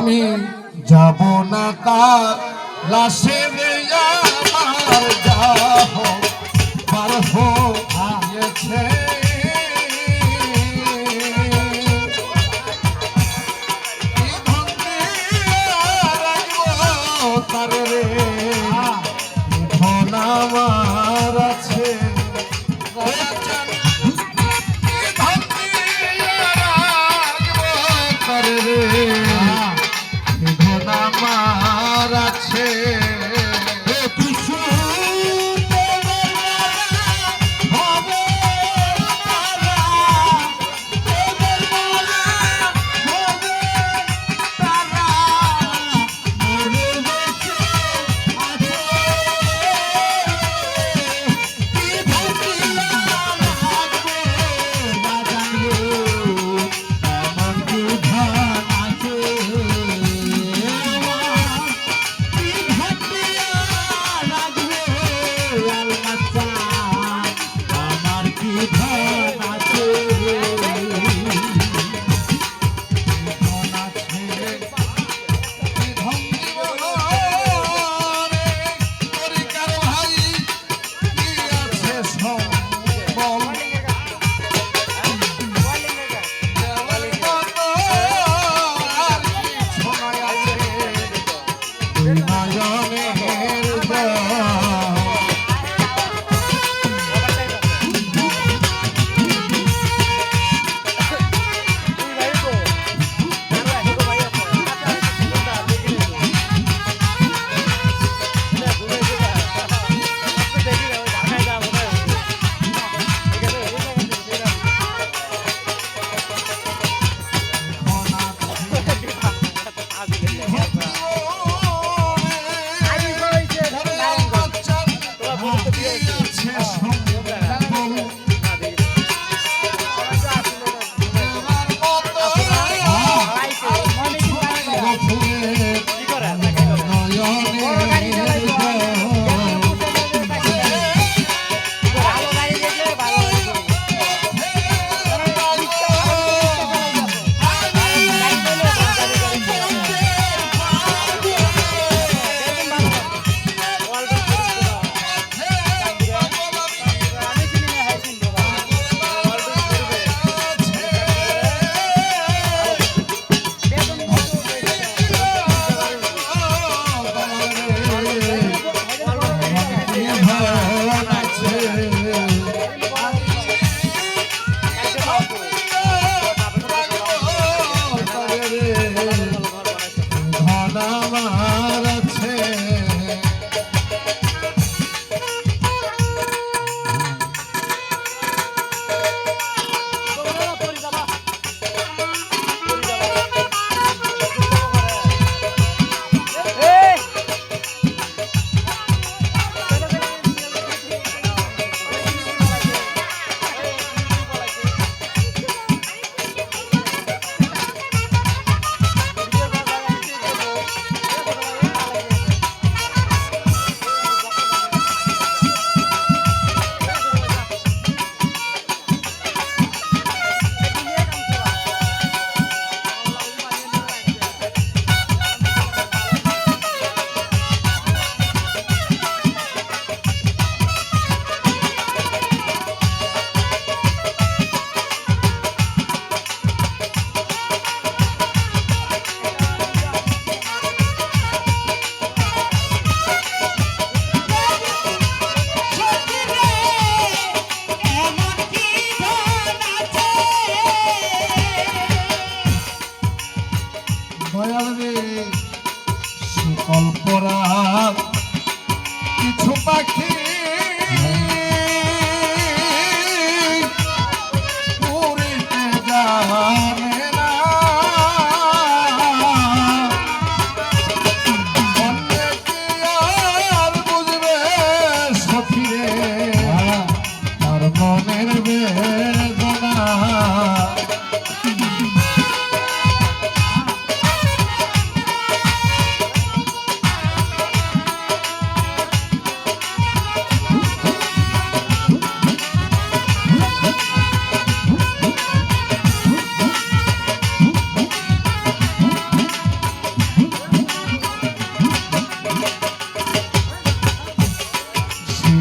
আমি যাব না কার লাশে রে আমার যাব পার হয়েছে তার রে ধন আমার আছে আমার আছে কল্পরা কিছু পাখি উড়িতে জানে না আর বুঝবে সখিরে তার মনের বেদনা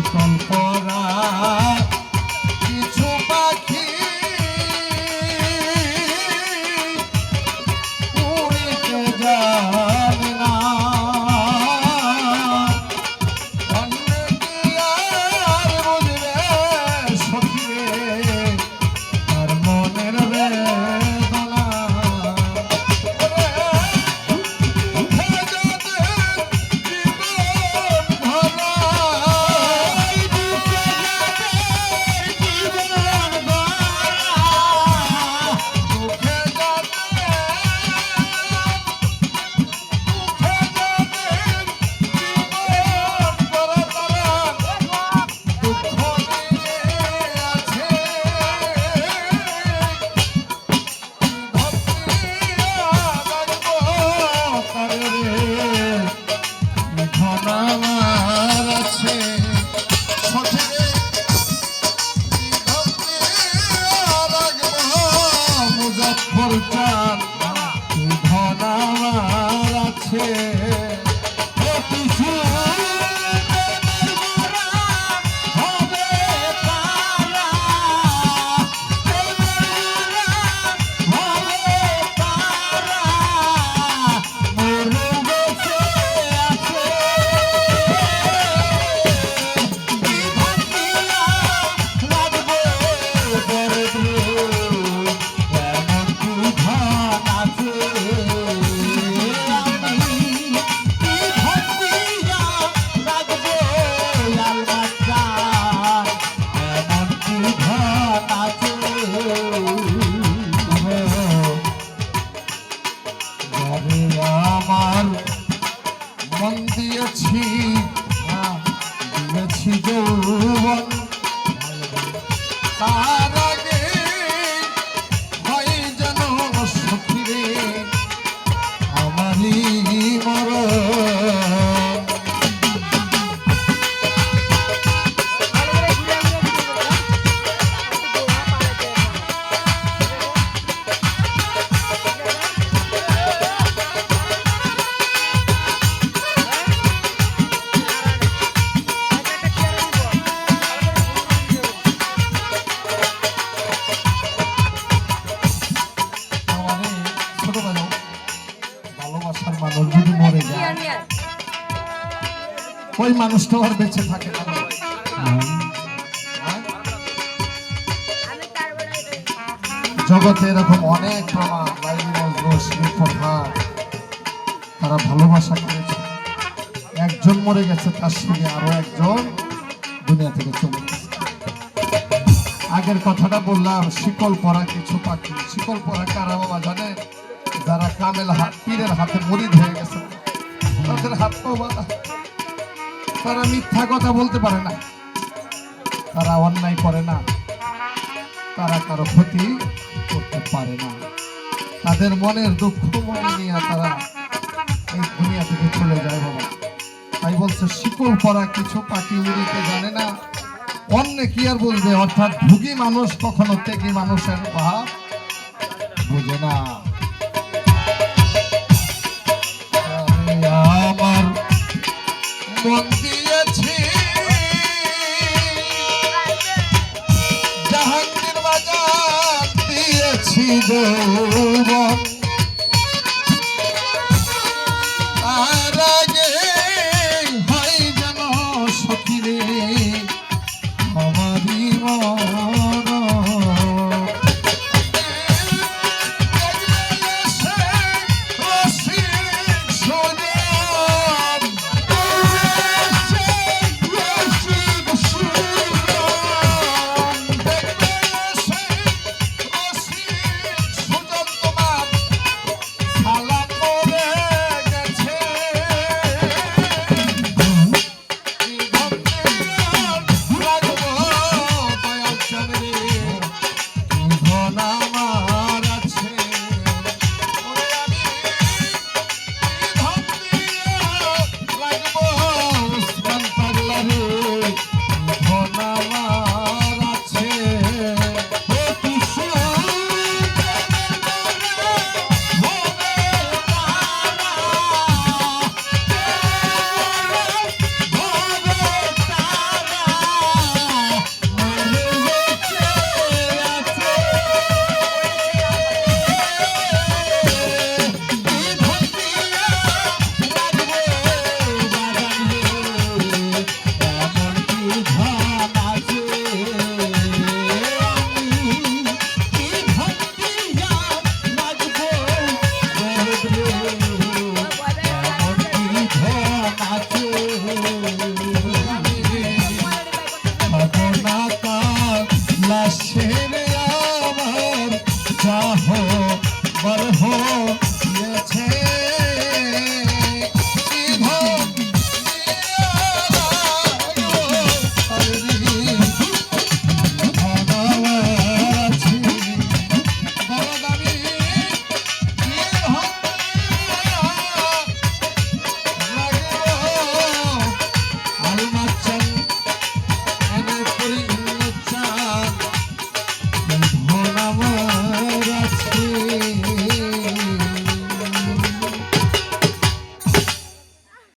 শিকল পরা কিছু পাখি উড়িতে জানে না অন্য কি আর বুঝবে সখী রে তার মনের বেদনা চান ধনার আছে আমার মন দিয়েছি দিয়েছি যৌবন তার আগে হয় যেন সখী রে আমারই মরণ মানুষ যদি মরে যায় ওই মানুষটা আর বেঁচে থাকে না জগতে এরকম অনেক প্রমাণ তারা ভালোবাসা করেছে একজন মরে গেছে তার সঙ্গে আরো একজন দুনিয়া থেকে চলে গেছে আগের কথাটা বললাম শিকল পরা কিছু পাখি শিকল পরা কারা বাবা জানে যারা কামেল পীরের হাতে মুরিদ হয়ে গেছে তাদের হাত পাও বাঁধা তারা মিথ্যা কথা বলতে পারে না তারা অন্যায় করে না তারা কারো ক্ষতি করতে পারে না তাদের মনের দুঃখ মনে নিয়ে তারা এই দুনিয়া থেকে চলে যায় বাবা তাই বলছে শিকল পরা কিছু পাখি উড়িতে জানে না অন্য কি আর বলবে অর্থাৎ ভুগি মানুষ কখনো ত্যাগী মানুষের ভাব বুঝে না আমার মন দিয়েছি জাহাঙ্গীর বাজার দিয়েছি